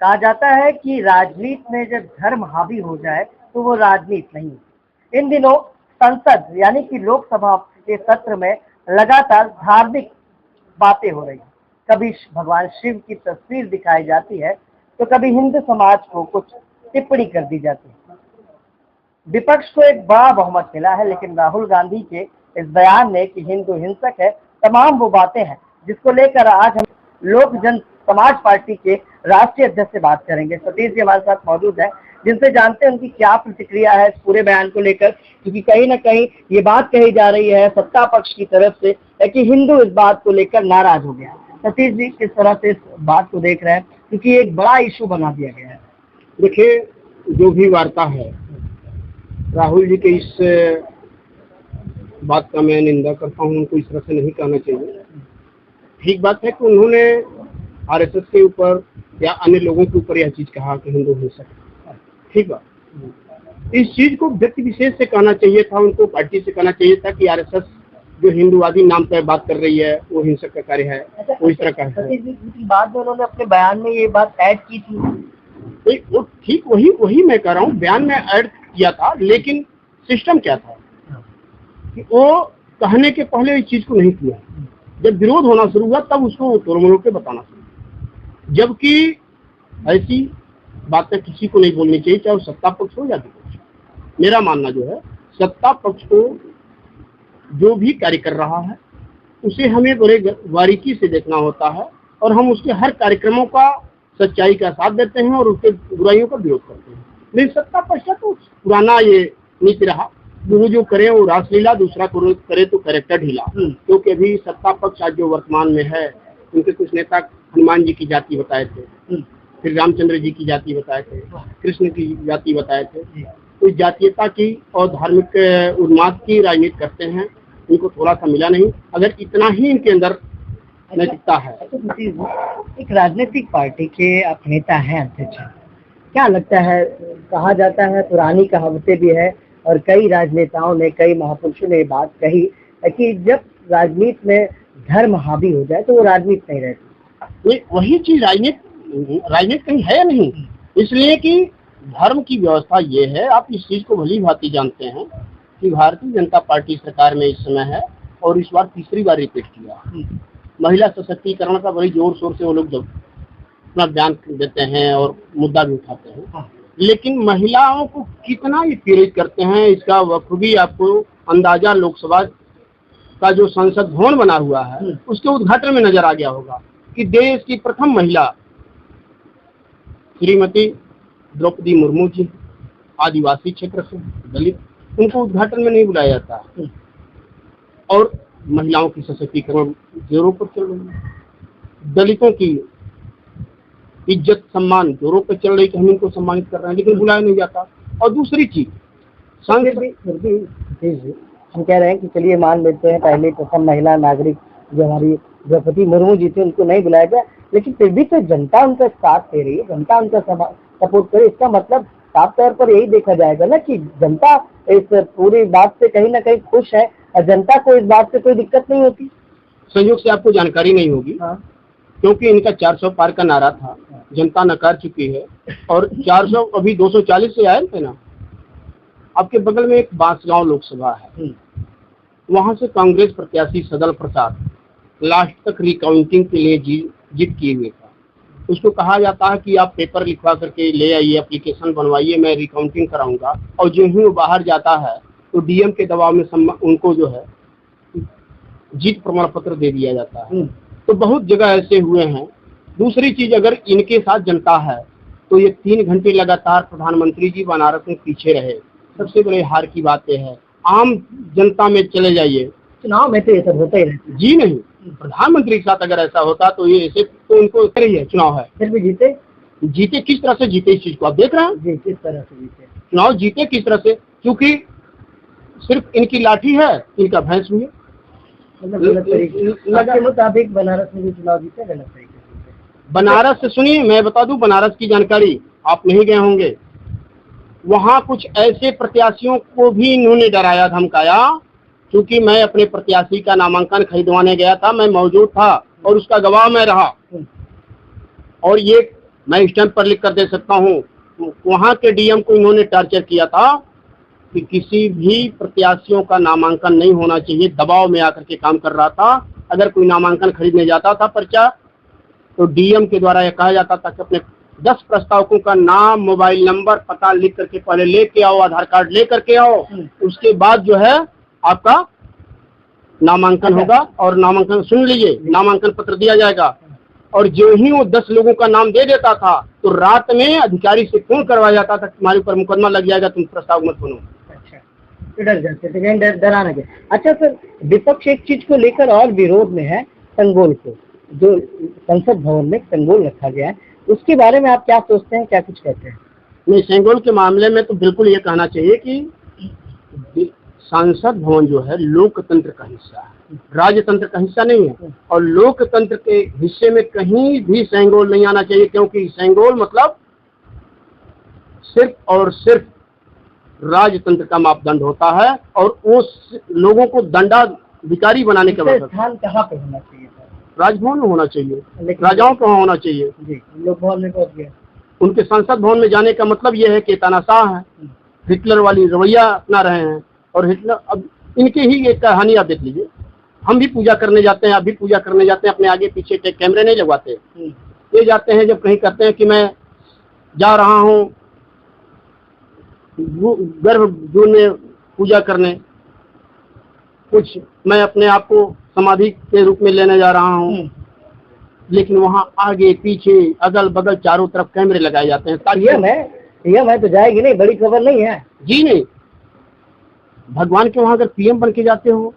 कहा जाता है कि राजनीति में जब धर्म हावी हो जाए तो वो राजनीति नहीं। इन दिनों संसद यानी कि लोकसभा के सत्र में लगातार धार्मिक बातें हो रही हैं। कभी भगवान शिव की तस्वीर दिखाई जाती है तो कभी हिंदू समाज को कुछ टिप्पणी कर दी जाती है। विपक्ष को एक बड़ा बहुमत मिला है, लेकिन राहुल गांधी के इस बयान में कि हिंदू हिंसक है, तमाम वो बातें हैं जिसको लेकर आज हम लोक जन समाज पार्टी के राष्ट्रीय अध्यक्ष से बात करेंगे। सतीश जी हमारे साथ मौजूद हैं, जिनसे जानते हैं उनकी क्या प्रतिक्रिया है इस पूरे बयान को लेकर, क्योंकि कहीं ना कहीं ये बात कही जा रही है सत्ता पक्ष की तरफ से है कि हिंदू इस बात को लेकर नाराज हो गया। सतीश जी किस तरह से इस बात को देख रहे हैं, क्योंकि एक बड़ा इशू बना दिया गया है। देखिए, जो भी वार्ता है राहुल जी के इस बात का मैं निंदा करता हूँ। उनको इस तरह से नहीं कहना चाहिए। ठीक बात है कि उन्होंने आरएसएस के ऊपर या अन्य लोगों के ऊपर यह चीज कहा कि हिंदू हिंसक है। ठीक बात, इस चीज को व्यक्ति विशेष से कहना चाहिए था, उनको पार्टी से कहना चाहिए था कि आरएसएस जो हिंदूवादी नाम पर बात कर रही है वो हिंसक का कार्य है। वो इस तरह का है। बाद में उन्होंने अपने बयान में ये बात ऐड की थी। वो ठीक वही मैं कह रहा हूँ, बयान में ऐड किया था, लेकिन सिस्टम क्या था कि वो कहने के पहले इस चीज को नहीं किया। जब विरोध होना शुरू हुआ तब उसको तोड़ के बताना शुरू। जबकि ऐसी बातें किसी को नहीं बोलनी चाहिए, चाहे सत्ता पक्ष हो या विपक्ष। मेरा मानना जो है, सत्ता पक्ष को जो भी कार्य कर रहा है उसे हमें बड़े बारीकी से देखना होता है और हम उसके हर कार्यक्रमों का सच्चाई का साथ देते हैं और उसके बुराइयों का विरोध करते हैं। लेकिन सत्ता पक्ष का तो पुराना ये नीति रहा, वो जो करे वो रासलीला, दूसरा करे तो कैरेक्टर ढीला। क्योंकि अभी सत्ता पक्ष आज जो वर्तमान में है, उनके कुछ नेता हनुमान जी की जाति बताए थे, फिर रामचंद्र जी की जाति बताए थे, कृष्ण की जाति बताए थे। तो जातीयता की और धार्मिक उन्माद की राजनीति करते हैं। इनको थोड़ा सा मिला नहीं, अगर इतना ही इनके अंदर नैतिकता है। एक राजनीतिक पार्टी के आप नेता हैं, अध्यक्ष, क्या लगता है, कहा जाता है पुरानी कहावतें भी है और कई राजनेताओं ने, कई महापुरुषों ने बात कही है कि जब राजनीति में धर्म हावी हो जाए तो वो राजनीति नहीं रहती। वही चीज राजनीति कहीं है नहीं, इसलिए कि धर्म की व्यवस्था ये है। आप इस चीज को भली भांति जानते हैं कि भारतीय जनता पार्टी सरकार में इस समय है और इस बार तीसरी बार रिपीट किया। महिला सशक्तिकरण का बड़ी जोर शोर से वो लोग जब अपना बयान देते हैं और मुद्दा भी उठाते हैं, लेकिन महिलाओं को कितना ये पीड़ित करते हैं इसका बखूबी आपको अंदाजा लोकसभा का जो संसद भवन बना हुआ है उसके उद्घाटन में नजर आ गया होगा कि देश की प्रथम महिला श्रीमती द्रौपदी मुर्मू जी, आदिवासी क्षेत्र से दलित, उनको उद्घाटन में नहीं बुलाया जाता। और महिलाओं की सशक्तिकरण जोरों पर चल रही है, दलितों की इज्जत सम्मान जोरों पर चल रही कि हम इनको सम्मानित कर रहे हैं, लेकिन बुलाया नहीं जाता। और दूसरी चीज हम कह रहे हैं कि चलिए मान लेते हैं पहले प्रथम महिला नागरिक जो हमारी द्रौपदी मुर्मू जी थी उनको नहीं बुलाया गया, लेकिन फिर भी तो जनता उनका साथ दे रही है, जनता उनका सपोर्ट करे। इसका मतलब साफ तौर पर यही देखा जाएगा ना कि जनता इस पूरी बात से कहीं ना कहीं खुश है और जनता को इस बात से कोई दिक्कत नहीं होती। संयोग से आपको जानकारी नहीं होगी। क्योंकि इनका 400 पार का नारा था, जनता नकार चुकी है और 400 अभी 240 से आए थे ना। आपके बगल में एक बांसगांव लोकसभा है, वहां से कांग्रेस प्रत्याशी सदल प्रसाद लास्ट तक रिकाउंटिंग के लिए जीत किए हुए था। उसको कहा जाता है कि आप पेपर लिखवा करके ले आइए, एप्लीकेशन बनवाइए, मैं रिकाउंटिंग कराऊंगा। और जो ही वो बाहर जाता है तो डीएम के दबाव में उनको जो है जीत प्रमाण पत्र दे दिया जाता है। तो बहुत जगह ऐसे हुए हैं। दूसरी चीज, अगर इनके साथ जनता है तो ये 3 घंटे लगातार प्रधानमंत्री जी बनारस में पीछे रहे, सबसे बड़े हार की बात यह है। आम जनता में चले जाइए, चुनाव में तो ये सब होता ही रहता जी नहीं, प्रधानमंत्री के साथ अगर ऐसा होता तो ये ऐसे तो उनको रही है। चुनाव है, फिर भी जीते किस तरह से जीते, इस चीज को आप देख रहे हैं जी, किस तरह से जीते चुनाव, जीते किस तरह से, क्योंकि सिर्फ इनकी लाठी है, इनका भैंस भी है। के मुताबिक बनारस में भी चुनाव जीते गलत तरीके से। बनारस से सुनिए, मैं बता दूं बनारस की जानकारी, आप नहीं गए होंगे। वहां कुछ ऐसे प्रत्याशियों को भी इन्होंने डराया धमकाया, क्योंकि मैं अपने प्रत्याशी का नामांकन खरीदवाने गया था, मैं मौजूद था और उसका गवाह मैं रहा। और ये मैं स्टैंप पर लिख कर दे सकता हूँ। वहाँ के डीएम को इन्होंने टॉर्चर किया था कि किसी भी प्रत्याशियों का नामांकन नहीं होना चाहिए, दबाव में आकर के काम कर रहा था। अगर कोई नामांकन खरीदने जाता था पर्चा, तो डीएम के द्वारा यह कहा जाता था कि अपने 10 प्रस्तावकों का नाम, मोबाइल नंबर, पता लिख करके पहले लेके आओ, आधार कार्ड ले करके आओ, उसके बाद जो है आपका नामांकन होगा। और नामांकन, सुन लीजिए, नामांकन पत्र दिया जाएगा। और जो ही वो 10 लोगों का नाम दे देता था, तो रात में अधिकारी से फोन करवाया जाता था, तुम्हारे ऊपर मुकदमा लग जाएगा, तुम प्रस्ताव मत बनो। अच्छा, डर जाते थे, डराना गया। अच्छा सर, विपक्ष एक चीज को लेकर और विरोध में है, संगोल को, जो संसद भवन में संगोल रखा गया है, उसके बारे में आप क्या सोचते हैं, क्या कुछ कहते हैं? नहीं, संगोल के मामले में तो बिल्कुल ये कहना चाहिए कि संसद भवन जो है लोकतंत्र का हिस्सा है, राजतंत्र का हिस्सा नहीं है। और लोकतंत्र के हिस्से में कहीं भी संगोल नहीं आना चाहिए, क्योंकि संगोल मतलब सिर्फ और सिर्फ राजतंत्र का मापदंड होता है, और उस लोगों को दंडाधिकारी बनाने का स्थान कहाँ पे होना चाहिए? राजभवन में होना चाहिए, राजाओं के वहाँ होना चाहिए। जी, लोग भवन में पहुंच गए। उनके संसद भवन में जाने का मतलब ये है कि तानाशाह है, हिटलर वाली रवैया अपना रहे हैं। और हिटलर, अब इनकी ही एक कहानी आप देख लीजिए, हम भी पूजा करने जाते हैं, आप भी पूजा करने जाते हैं, अपने आगे पीछे कैमरे नहीं लगवाते। ये जाते हैं, जब कहीं कहते हैं कि मैं जा रहा हूँ गर्भगृह में पूजा करने, कुछ मैं अपने आप को समाधि के रूप में लेने जा रहा हूँ, लेकिन वहाँ आगे पीछे अगल बगल चारों तरफ कैमरे लगाए जाते हैं ताकि मैं तो जाएगी नहीं, बड़ी खबर नहीं है। जी नहीं, भगवान के वहाँ अगर पीएम बन के जाते हो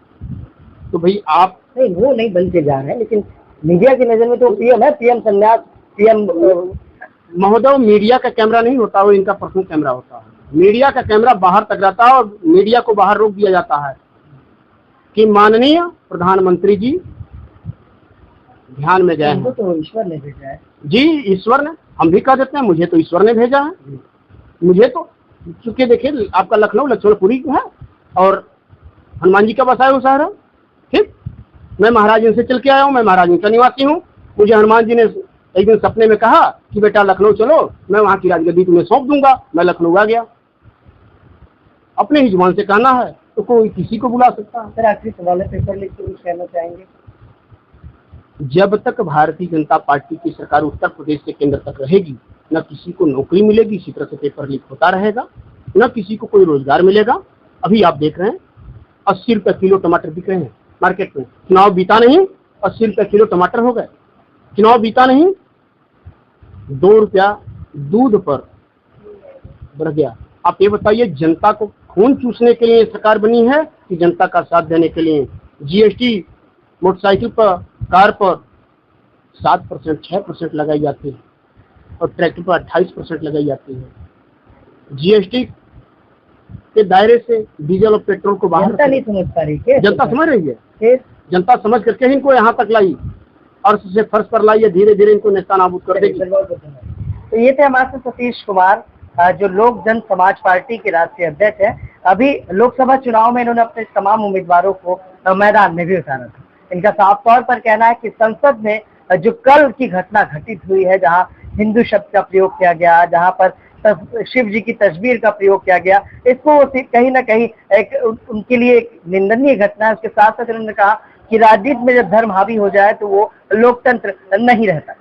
तो भाई आप नहीं, वो नहीं बन के जा रहे हैं, लेकिन मीडिया की नजर में तो पीएम है, पीएम संन्यास, पीएम महोदय। मीडिया का कैमरा नहीं होता, वो इनका पर्सनल कैमरा होता है। मीडिया का कैमरा बाहर तक रहता है और मीडिया को बाहर रोक दिया जाता है कि माननीय प्रधानमंत्री जी ध्यान में गए हैं। तो ईश्वर ने भेजा है जी, ईश्वर ने, हम भी कह देते हैं मुझे तो ईश्वर ने भेजा है। मुझे तो, चूंकि देखिए आपका लखनऊ लक्ष्मणपुरी है और हनुमान जी का बसाया हुआ शहर है, ठीक। मैं महाराजगंज से चल के आया हूँ, मैं महाराजगंज का निवासी हूँ। मुझे हनुमान जी ने एक दिन सपने में कहा कि बेटा लखनऊ चलो, मैं वहाँ की राजगद्दी तुम्हें सौंप दूंगा। मैं लखनऊ आ गया। अपने ही जुबान से कहना है तो कोई किसी को बुला सकता है। सर, आखिरी सवाल है, पेपर लिख के कुछ कहना चाहेंगे? जब तक भारतीय जनता पार्टी की सरकार उत्तर प्रदेश से केंद्र तक रहेगी, न किसी को नौकरी मिलेगी, इसी तरह से पेपर लीक होता रहेगा, न किसी को कोई रोजगार मिलेगा। अभी आप देख रहे हैं 80 रुपए किलो टमाटर बिक रहे हैं मार्केट में। चुनाव बीता नहीं, 80 रुपए किलो टमाटर हो गए। चुनाव बीता नहीं, 2 रुपया दूध पर बढ़ गया। आप ये बताइए, जनता को खून चूसने के लिए सरकार बनी है कि जनता का साथ देने के लिए? जीएसटी मोटरसाइकिल पर, कार पर 7%, 6% लगाई जाती है और ट्रैक्टर पर 28% लगाई जाती है। जीएसटी के दायरे से डीजल और पेट्रोल को बाहर जनता नहीं समझ पा रही है। जनता समझ रही है, जनता समझ करके इनको यहाँ तक लाई और उससे फर्श पर लाई है, धीरे धीरे इनको नेता नाबूद कर देगी। तो ये थे हमारे सतीश कुमार, जो लोक जन समाज पार्टी के राष्ट्रीय अध्यक्ष है। अभी लोकसभा चुनाव में इन्होंने अपने तमाम उम्मीदवारों को मैदान में भी उतारा था। इनका साफ तौर पर कहना है कि संसद में जो कल की घटना घटित हुई है, जहां हिंदू शब्द का प्रयोग किया गया, जहां पर शिव जी की तस्वीर का प्रयोग किया गया, इसको कहीं ना कहीं एक उनके लिए एक निंदनीय घटना है। उसके साथ साथ उन्होंने कहा कि राजनीति में जब धर्म हावी हो जाए तो वो लोकतंत्र नहीं रहता।